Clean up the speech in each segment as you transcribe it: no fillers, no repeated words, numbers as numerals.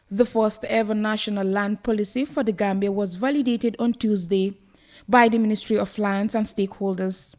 The first ever national land policy for the Gambia was validated on Tuesday by the Ministry of Lands and stakeholders.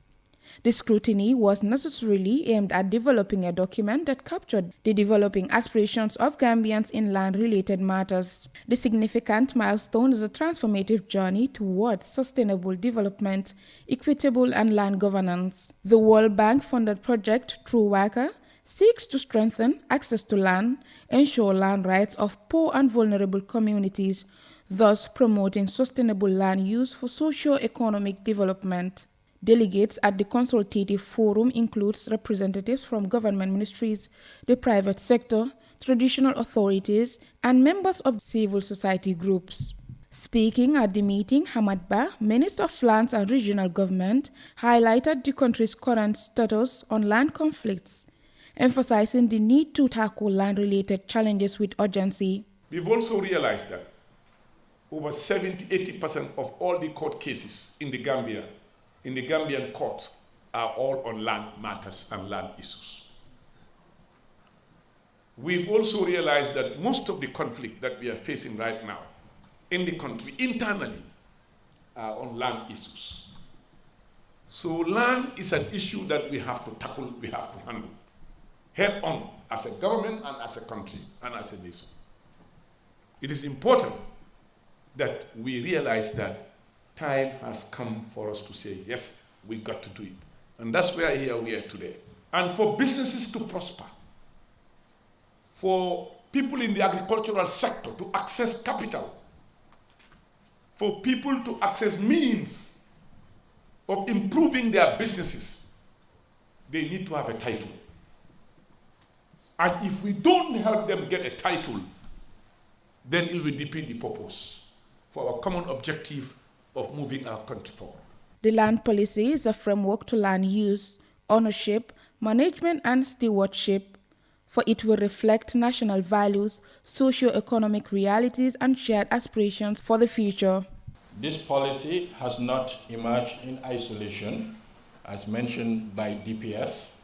The scrutiny was necessarily aimed at developing a document that captured the developing aspirations of Gambians in land-related matters. The significant milestone is a transformative journey towards sustainable development, equitable and land governance. The World Bank-funded project True Worker seeks to strengthen access to land, ensure land rights of poor and vulnerable communities, thus promoting sustainable land use for socio-economic development. Delegates at the consultative forum includes representatives from government ministries, the private sector, traditional authorities, and members of civil society groups. Speaking at the meeting, Hamad Ba, Minister of Lands and Regional Government, highlighted the country's current status on land conflicts, emphasizing the need to tackle land-related challenges with urgency. We've also realized that over 70-80% of all the court cases in the Gambian courts are all on land matters and land issues. We've also realized that most of the conflict that we are facing right now in the country internally are on land issues. So land is an issue that we have to tackle, we have to handle head on as a government and as a country and as a nation. It is important that we realize that time has come for us to say, yes, we got to do it. And that's why here we are today. And for businesses to prosper, for people in the agricultural sector to access capital, for people to access means of improving their businesses, they need to have a title. And if we don't help them get a title, then it will defeat the purpose for our common objective of moving our country forward. The land policy is a framework to land use, ownership, management and stewardship, for it will reflect national values, socio-economic realities and shared aspirations for the future. This policy has not emerged in isolation, as mentioned by DPS.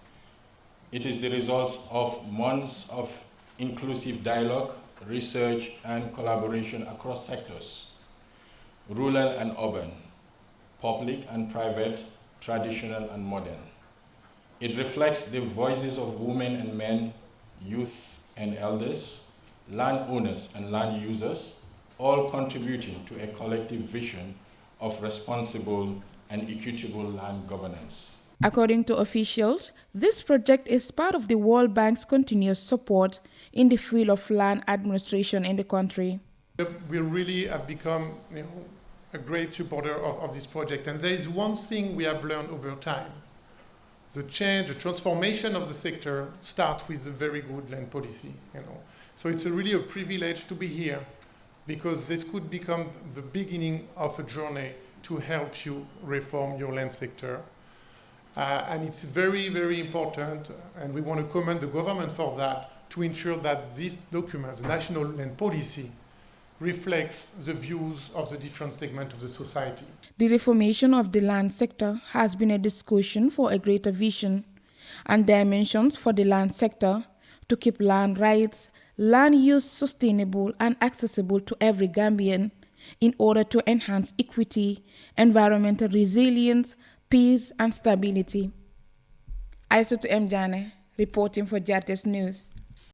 It is the result of months of inclusive dialogue, research and collaboration across sectors, rural and urban, public and private, traditional and modern. It reflects the voices of women and men, youth and elders, landowners and land users, all contributing to a collective vision of responsible and equitable land governance. According to officials, this project is part of the World Bank's continuous support in the field of land administration in the country. We really have become a great supporter of this project. And there is one thing we have learned over time. The change, the transformation of the sector starts with a very good land policy. So it's really a privilege to be here, because this could become the beginning of a journey to help you reform your land sector. And it's very, very important, and we want to commend the government for that, to ensure that this document, the National Land Policy, reflects the views of the different segments of the society. The reformation of the land sector has been a discussion for a greater vision and dimensions for the land sector to keep land rights, land use sustainable and accessible to every Gambian in order to enhance equity, environmental resilience, peace and stability. Aissatou M. Jane, reporting for Jartes News.